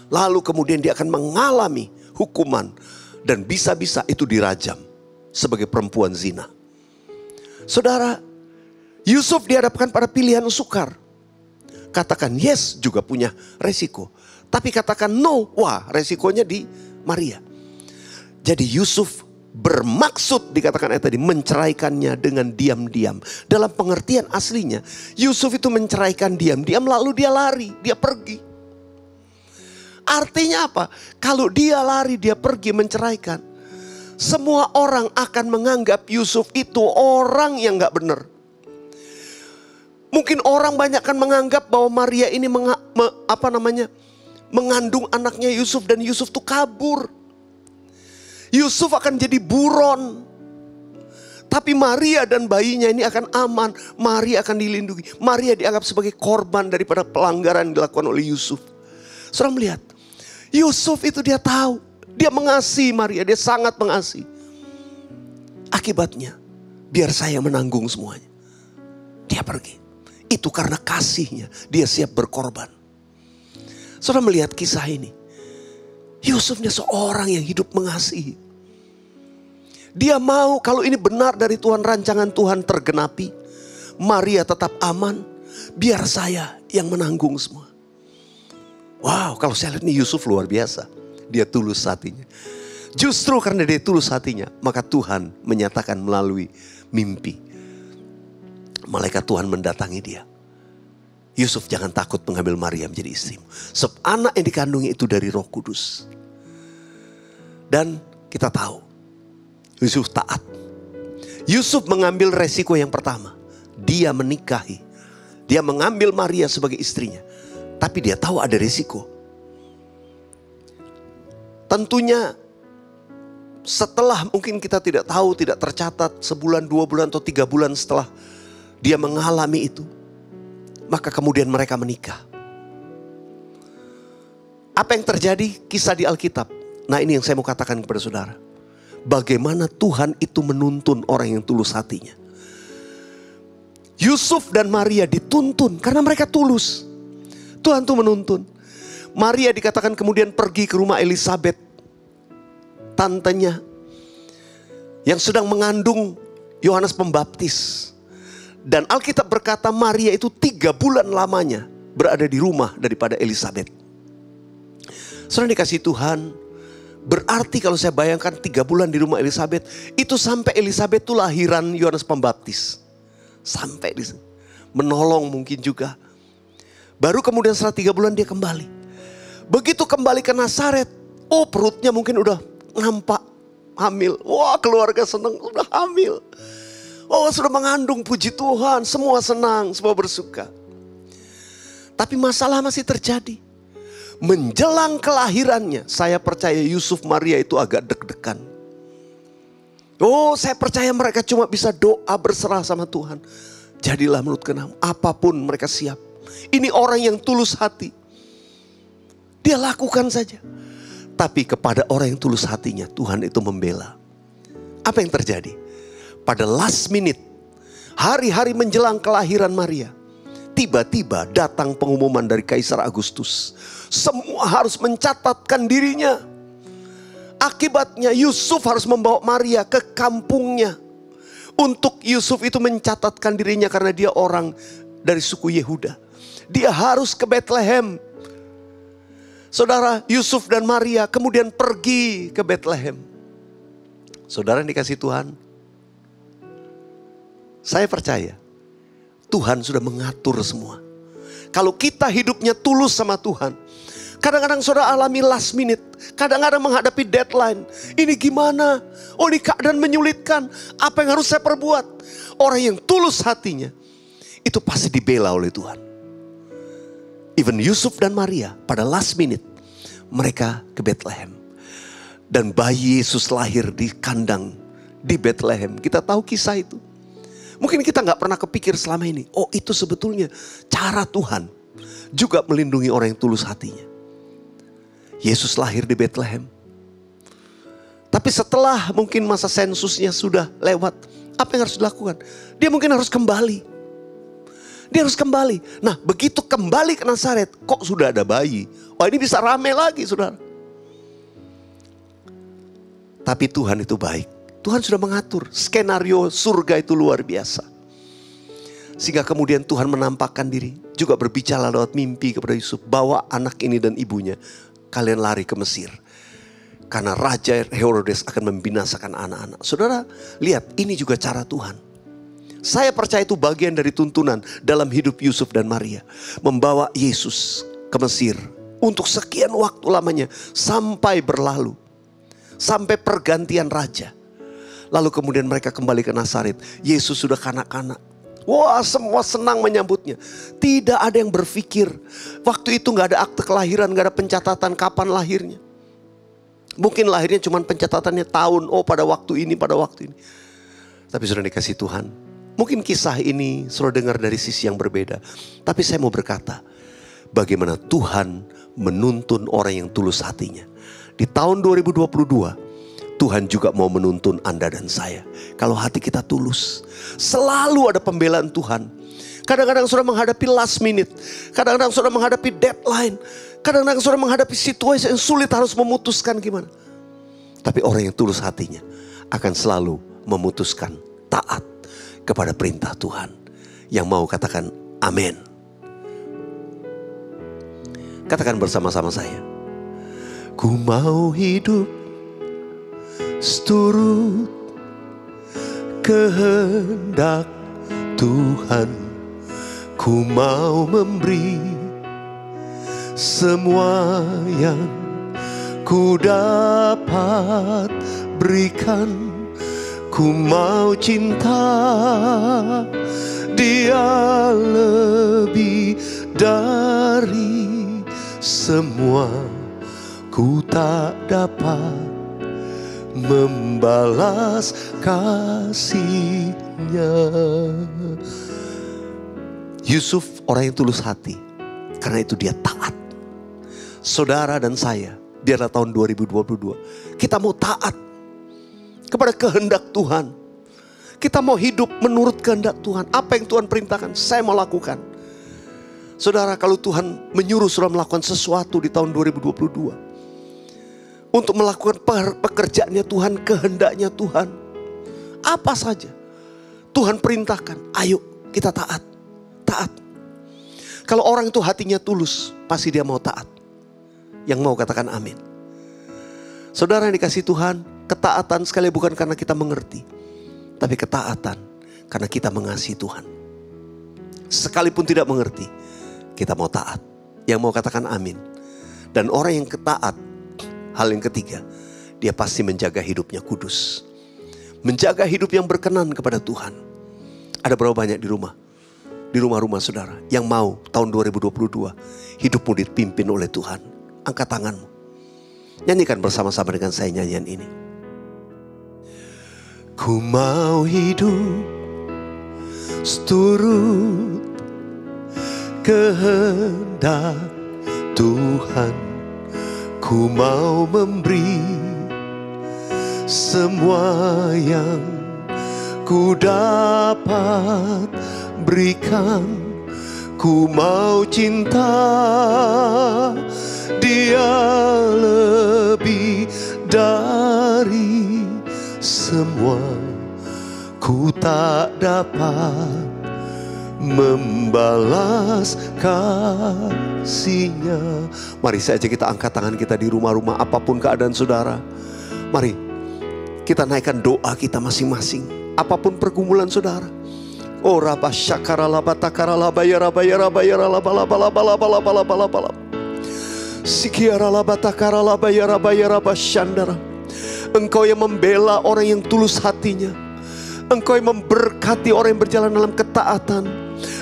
Lalu kemudian dia akan mengalami hukuman Dan bisa-bisa itu dirajam sebagai perempuan zina. Saudara, Yusuf dihadapkan pada pilihan sukar. Katakan yes juga punya resiko. Tapi katakan no, wah resikonya di Maria. Jadi Yusuf bermaksud dikatakan tadi menceraikannya dengan diam-diam. Dalam pengertian aslinya, Yusuf itu menceraikan diam-diam lalu dia lari, dia pergi. Artinya apa? Kalau dia lari, dia pergi menceraikan, semua orang akan menganggap Yusuf itu orang yang gak benar. Mungkin orang banyak akan menganggap bahwa Maria ini mengandung anaknya Yusuf dan Yusuf tuh kabur. Yusuf akan jadi buron. Tapi Maria dan bayinya ini akan aman. Maria akan dilindungi. Maria dianggap sebagai korban daripada pelanggaran yang dilakukan oleh Yusuf. Saudara melihat, Yusuf itu dia tahu. Dia mengasihi Maria, dia sangat mengasihi. Akibatnya, biar saya menanggung semuanya. Dia pergi. Itu karena kasihnya, dia siap berkorban. Saudara melihat kisah ini. Yusufnya seorang yang hidup mengasihi. Dia mau kalau ini benar dari Tuhan, rancangan Tuhan tergenapi. Maria tetap aman, biar saya yang menanggung semua. Wow, kalau saya lihat nih Yusuf luar biasa. Dia tulus hatinya. Justru karena dia tulus hatinya, maka Tuhan menyatakan melalui mimpi. Malaikat Tuhan mendatangi dia. Yusuf, jangan takut mengambil Maria menjadi istrimu. Sebab anak yang dikandungi itu dari Roh Kudus. Dan kita tahu, Yusuf taat. Yusuf mengambil resiko yang pertama. Dia menikahi. Dia mengambil Maria sebagai istrinya. Tapi dia tahu ada resiko. Tentunya setelah mungkin kita tidak tahu, tidak tercatat sebulan, 2 bulan atau 3 bulan setelah dia mengalami itu. Maka kemudian mereka menikah. Apa yang terjadi? Kisah di Alkitab. Nah, ini yang saya mau katakan kepada saudara. Bagaimana Tuhan itu menuntun orang yang tulus hatinya. Yusuf dan Maria dituntun karena mereka tulus. Tuhan tuh menuntun. Maria dikatakan kemudian pergi ke rumah Elisabeth, tantenya, yang sedang mengandung Yohanes Pembaptis. Dan Alkitab berkata Maria itu 3 bulan lamanya berada di rumah daripada Elisabeth. Saudara dikasih Tuhan, berarti kalau saya bayangkan 3 bulan di rumah Elisabeth, itu sampai Elisabeth itu lahiran Yohanes Pembaptis. Sampai di sini. Menolong mungkin juga. Baru kemudian setelah 3 bulan dia kembali. Begitu kembali ke Nazaret, oh perutnya mungkin udah nampak hamil. Wah, keluarga senang, udah hamil. Oh, sudah mengandung, puji Tuhan, semua senang, semua bersuka. Tapi masalah masih terjadi. Menjelang kelahirannya, saya percaya Yusuf Maria itu agak deg-degan. Oh, saya percaya mereka cuma bisa doa berserah sama Tuhan. Jadilah menurut kehendak, apapun mereka siap. Ini orang yang tulus hati. Dia lakukan saja. Tapi kepada orang yang tulus hatinya, Tuhan itu membela. Apa yang terjadi? Pada last minute, hari-hari menjelang kelahiran Maria, tiba-tiba datang pengumuman dari Kaisar Agustus. Semua harus mencatatkan dirinya. Akibatnya Yusuf harus membawa Maria ke kampungnya. Untuk Yusuf itu mencatatkan dirinya karena dia orang dari suku Yehuda. Dia harus ke Bethlehem. Saudara, Yusuf dan Maria kemudian pergi ke Bethlehem. Saudara yang dikasih Tuhan, saya percaya Tuhan sudah mengatur semua. Kalau kita hidupnya tulus sama Tuhan, kadang-kadang saudara alami last minute, kadang-kadang menghadapi deadline. Ini gimana? Oh, ini keadaan menyulitkan. Apa yang harus saya perbuat? Orang yang tulus hatinya, itu pasti dibela oleh Tuhan. Even Yusuf dan Maria pada last minute, mereka ke Bethlehem. Dan bayi Yesus lahir di kandang di Bethlehem. Kita tahu kisah itu. Mungkin kita gak pernah kepikir selama ini. Oh, itu sebetulnya cara Tuhan juga melindungi orang yang tulus hatinya. Yesus lahir di Bethlehem. Tapi setelah mungkin masa sensusnya sudah lewat, apa yang harus dilakukan? Dia mungkin harus kembali. Dia harus kembali. Nah, begitu kembali ke Nazaret, kok sudah ada bayi? Oh, ini bisa rame lagi, saudara. Tapi Tuhan itu baik. Tuhan sudah mengatur. Skenario surga itu luar biasa. Sehingga kemudian Tuhan menampakkan diri. Juga berbicara lewat mimpi kepada Yusuf. Bawa anak ini dan ibunya. Kalian lari ke Mesir. Karena Raja Herodes akan membinasakan anak-anak. Saudara, lihat, ini juga cara Tuhan. Saya percaya itu bagian dari tuntunan dalam hidup Yusuf dan Maria. Membawa Yesus ke Mesir. Untuk sekian waktu lamanya. Sampai berlalu. Sampai pergantian raja. Lalu kemudian mereka kembali ke Nazaret. Yesus sudah kanak-kanak. Wah, semua senang menyambutnya. Tidak ada yang berpikir. Waktu itu gak ada akte kelahiran, gak ada pencatatan kapan lahirnya. Mungkin lahirnya cuma pencatatannya tahun. Oh, pada waktu ini, pada waktu ini. Tapi sudah dikasih Tuhan. Mungkin kisah ini sudah dengar dari sisi yang berbeda. Tapi saya mau berkata, bagaimana Tuhan menuntun orang yang tulus hatinya. Di tahun 2022, Tuhan juga mau menuntun Anda dan saya. Kalau hati kita tulus, selalu ada pembelaan Tuhan. Kadang-kadang sudah menghadapi last minute. Kadang-kadang sudah menghadapi deadline. Kadang-kadang sudah menghadapi situasi yang sulit harus memutuskan gimana. Tapi orang yang tulus hatinya akan selalu memutuskan taat kepada perintah Tuhan. Yang mau katakan amin. Katakan bersama-sama saya. Ku mau hidup seturut kehendak Tuhan. Ku mau memberi semua yang ku dapat berikan. Ku mau cinta Dia lebih dari semua. Ku tak dapat membalas kasih-Nya. Yusuf orang yang tulus hati. Karena itu dia taat. Saudara dan saya, di adalah tahun 2022. Kita mau taat kepada kehendak Tuhan. Kita mau hidup menurut kehendak Tuhan. Apa yang Tuhan perintahkan, saya mau lakukan. Saudara, kalau Tuhan menyuruh saudara melakukan sesuatu di tahun 2022. Untuk melakukan pekerjaannya Tuhan, kehendaknya Tuhan. Apa saja Tuhan perintahkan, ayo kita taat. Taat. Kalau orang itu hatinya tulus, pasti dia mau taat. Yang mau katakan amin. Saudara yang dikasih Tuhan, ketaatan sekali bukan karena kita mengerti. Tapi ketaatan karena kita mengasihi Tuhan. Sekalipun tidak mengerti, kita mau taat. Yang mau katakan amin. Dan orang yang ketaat, hal yang ketiga, dia pasti menjaga hidupnya kudus. Menjaga hidup yang berkenan kepada Tuhan. Ada berapa banyak di rumah? Di rumah-rumah saudara yang mau tahun 2022 hidupmu dipimpin oleh Tuhan. Angkat tanganmu. Nyanyikan bersama-sama dengan saya nyanyian ini. Ku mau hidup seturut kehendak Tuhan. Ku mau memberi semua yang ku dapat berikan. Ku mau cinta Dia lebih dari semua. Ku tak dapat membalas kasih-Nya. Mari saja kita angkat tangan kita di rumah-rumah, apapun keadaan saudara. Mari kita naikkan doa kita masing-masing. Apapun pergumulan saudara. Oh rabba syakara laba takara laba ya rabba ya rabba ya laba laba laba laba laba laba laba laba. Sikiara laba takara laba ya rabba ya rabba syandara. Engkau yang membela orang yang tulus hatinya. Engkau yang memberkati orang yang berjalan dalam ketaatan.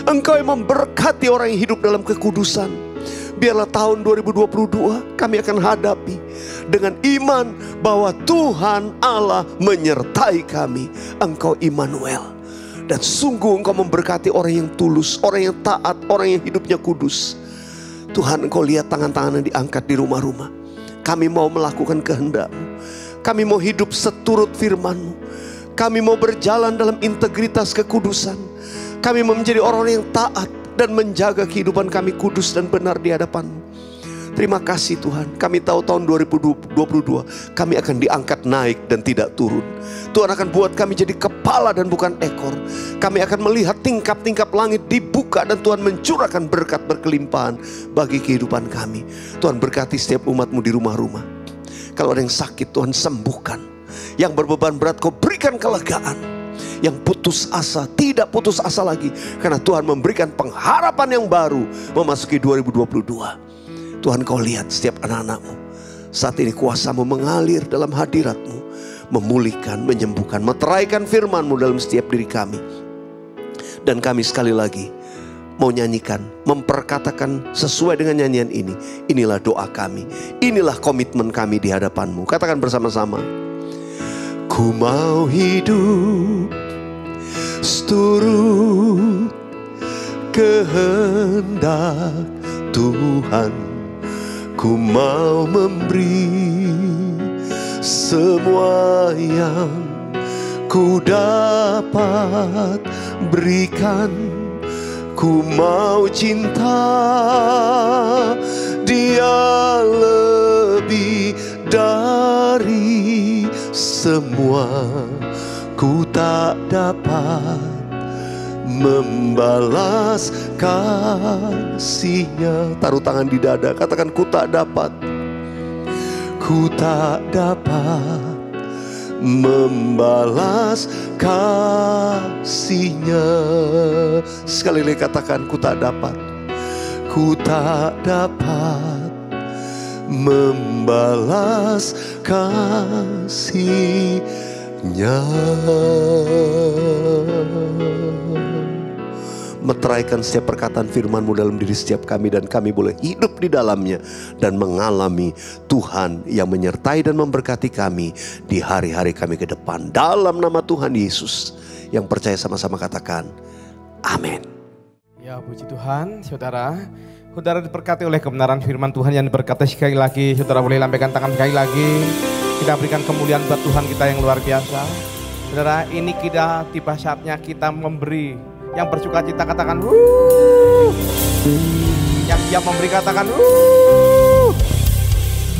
Engkau yang memberkati orang yang hidup dalam kekudusan. Biarlah tahun 2022 kami akan hadapi dengan iman bahwa Tuhan Allah menyertai kami. Engkau Immanuel. Dan sungguh Engkau memberkati orang yang tulus, orang yang taat, orang yang hidupnya kudus. Tuhan, Engkau lihat tangan-tangan yang diangkat di rumah-rumah. Kami mau melakukan kehendak-Mu. Kami mau hidup seturut firman-Mu. Kami mau berjalan dalam integritas kekudusan. Kami mau menjadi orang yang taat dan menjaga kehidupan kami kudus dan benar di hadapan-Mu. Terima kasih Tuhan. Kami tahu tahun 2022 kami akan diangkat naik dan tidak turun. Tuhan akan buat kami jadi kepala dan bukan ekor. Kami akan melihat tingkap-tingkap langit dibuka dan Tuhan mencurahkan berkat berkelimpahan bagi kehidupan kami. Tuhan berkati setiap umat-Mu di rumah-rumah. Kalau ada yang sakit Tuhan sembuhkan. Yang berbeban berat Kau berikan kelegaan. Yang putus asa tidak putus asa lagi. Karena Tuhan memberikan pengharapan yang baru memasuki 2022. Tuhan Kau lihat setiap anak-anak-Mu. Saat ini kuasa-Mu mengalir dalam hadirat-Mu. Memulihkan, menyembuhkan, meteraikan firman-Mu dalam setiap diri kami. Dan kami sekali lagi mau nyanyikan, memperkatakan sesuai dengan nyanyian ini. Inilah doa kami. Inilah komitmen kami di hadapan-Mu. Katakan bersama-sama. Ku mau hidup seturut kehendak Tuhan. Ku mau memberi semua yang ku dapat berikan. Ku mau cinta Dia lebih dari semua. Ku tak dapat membalas kasih-Nya. Taruh tangan di dada, katakan ku tak dapat. Ku tak dapat membalas kasih-Nya. Sekali lagi katakan ku tak dapat. Ku tak dapat membalas kasih-Nya. Meteraikan setiap perkataan firman-Mu dalam diri setiap kami, dan kami boleh hidup di dalamnya dan mengalami Tuhan yang menyertai dan memberkati kami di hari-hari kami ke depan. Dalam nama Tuhan Yesus, yang percaya sama-sama katakan amin. Ya, puji Tuhan. Saudara diberkati oleh kebenaran firman Tuhan yang diberkati sekali lagi. Saudara boleh lambaikan tangan sekali lagi. Kita berikan kemuliaan buat Tuhan kita yang luar biasa. Saudara, ini kita tiba saatnya kita memberi. Yang bersuka cita katakan wuh. Yang siap memberi katakan wuh.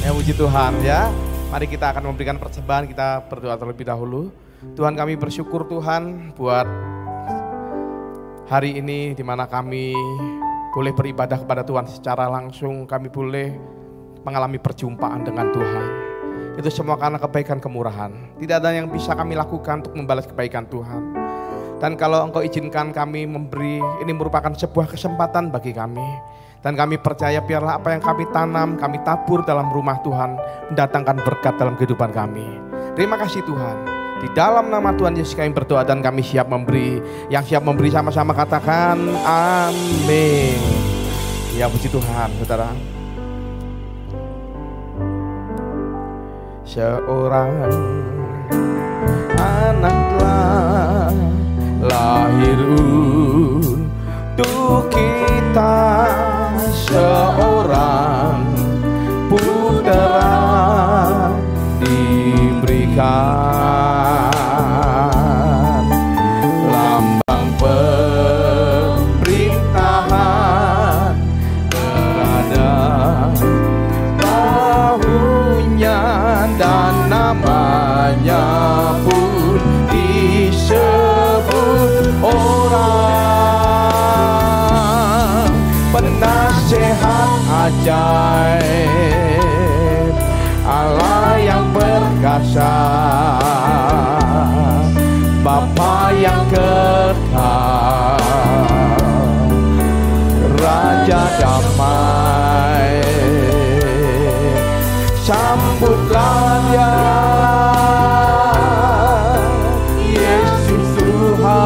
Ya, puji Tuhan ya. Mari kita akan memberikan persembahan. Kita berdoa terlebih dahulu. Tuhan, kami bersyukur Tuhan buat hari ini di mana kami boleh beribadah kepada Tuhan secara langsung. Kami boleh mengalami perjumpaan dengan Tuhan. Itu semua karena kebaikan kemurahan. Tidak ada yang bisa kami lakukan untuk membalas kebaikan Tuhan. Dan kalau Engkau izinkan kami memberi, ini merupakan sebuah kesempatan bagi kami. Dan kami percaya biarlah apa yang kami tanam, kami tabur dalam rumah Tuhan, mendatangkan berkat dalam kehidupan kami. Terima kasih Tuhan. Di dalam nama Tuhan Yesus kami berdoa dan kami siap memberi. Yang siap memberi sama-sama katakan amin. Ya, puji Tuhan, saudara. Seorang anak telah lahir untuk kita, seorang putera diberikan, lambang pemerintahan berada bahunya, dan namanya pun disebut orang penasehat ajaib, Allah yang perkasa, Bapa yang kekal, Raja damai. Sambutlah Dia, Yesus Tuhan,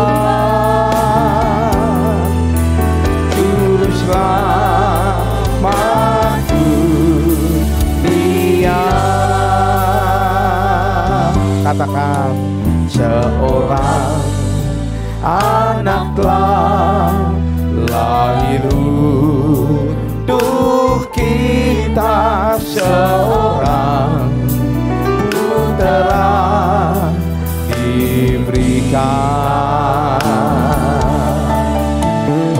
Juru Selamat dunia. Katakan, seorang anak telah lahir untuk kita, seorang putera diberikan,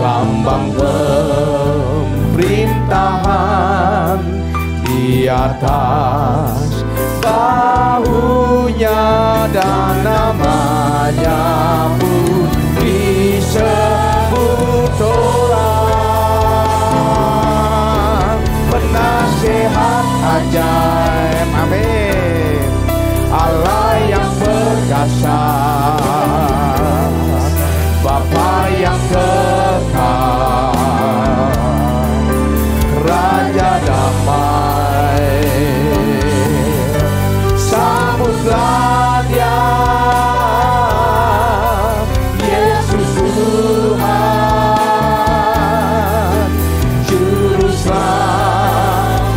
lambang pemerintahan atas bahunya, dan namanya pun disebut orang penasehat ajaib. Amin. Allah yang perkasa, Bapa yang kekal, Raja damai. Sambutlah Dia, Yesus Tuhan, Juru Selamat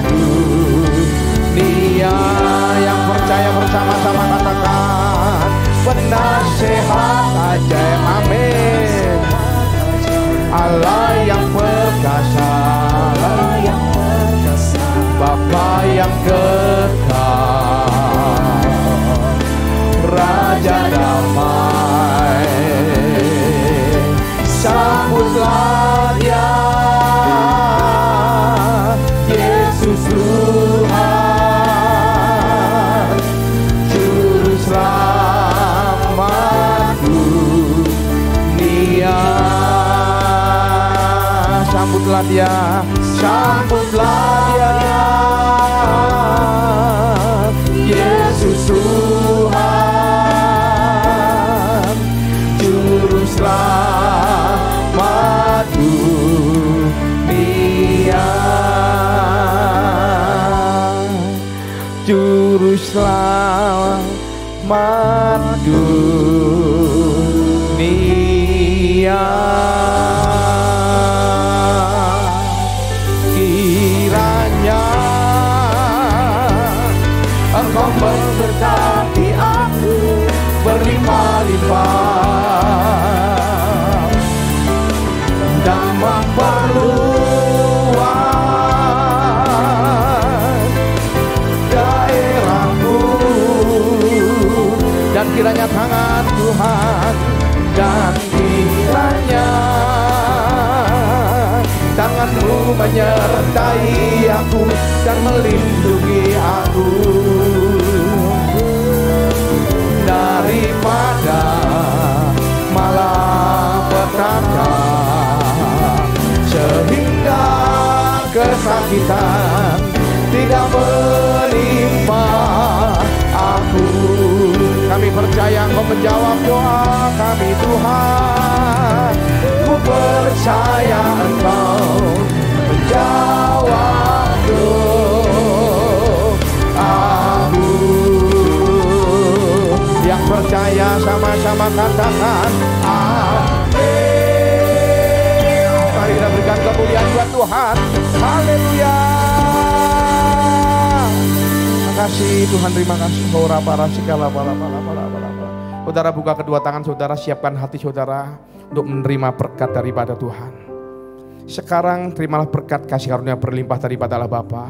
dunia. Yang percaya bersama-sama katakan, penasehat ajaib. Amin. Allah yang perkasa, Bapa yang kekal, Raja damai. Sambutlah Dia, Yesus Tuhan, Juru Selamat dunia. Sambutlah Dia, sambutlah Dia, Yesus Tuhan, Juru Selamat dunia, Juru Selamat dunia. Kiranya Engkau memberkati aku berlimpah-limpah dan memperluas daerahku, dan kiranya tangan Tuhan, dan kiranya tangan-Mu menyertai aku dan melindungi aku daripada malapetaka, sehingga kesakitan tidak menimpa aku. Kami percaya Engkau menjawab doa kami Tuhan. Ku percaya Engkau menjawab doaku. Yang percaya sama-sama katakan amin. Mari kita berikan kemuliaan buat Tuhan. Haleluya. Terima kasih Tuhan, terima kasih. Ora para segala para. Saudara buka kedua tangan saudara, siapkan hati saudara untuk menerima berkat daripada Tuhan. Sekarang terimalah berkat kasih karunia berlimpah daripada Allah Bapa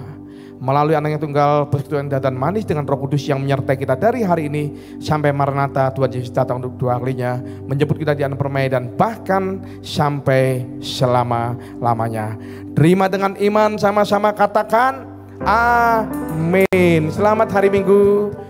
melalui Anaknya Tunggal persekutuan dan manis dengan Roh Kudus yang menyertai kita dari hari ini sampai Maranatha, Tuhan Yesus datang untuk kedua kalinya, menjemput kita di anak permai dan bahkan sampai selama-lamanya. Terima dengan iman, sama-sama katakan amin. Selamat hari Minggu.